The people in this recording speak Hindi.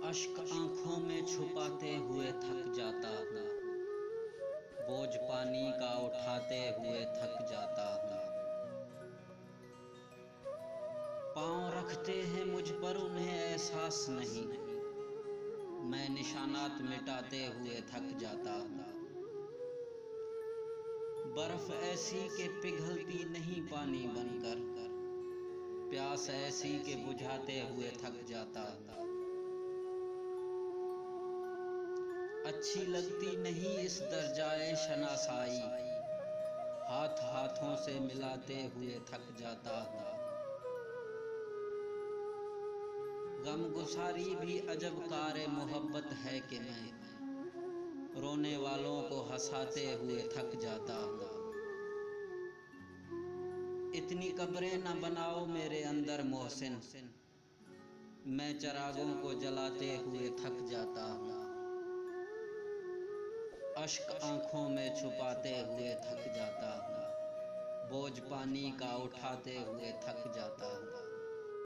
अश्क आंखों में छुपाते हुए थक जाता हूँ, बोझ पानी का उठाते हुए थक जाता हूँ। पाँव रखते हैं मुझ पर उन्हें एहसास नहीं, मैं निशानात मिटाते हुए थक जाता हूँ। बर्फ ऐसी के पिघलती नहीं पानी बनकर, प्यास ऐसी के बुझाते हुए थक जाता हूँ। अच्छी लगती नहीं इस दर्जाए शनासाई, हाथ हाथों से मिलाते हुए थक जाता हूँ। गम गुसारी भी अजब कार मोहब्बत है कि मैं रोने वालों को हंसाते हुए थक जाता हूँ। इतनी कब्रें न बनाओ मेरे अंदर मोहसिन, मैं चरागों को जलाते हुए थक जाता हूँ। अश्क आंखों में छुपाते हुए थक जाता हूँ, बोझ पानी का उठाते हुए थक जाता हूँ।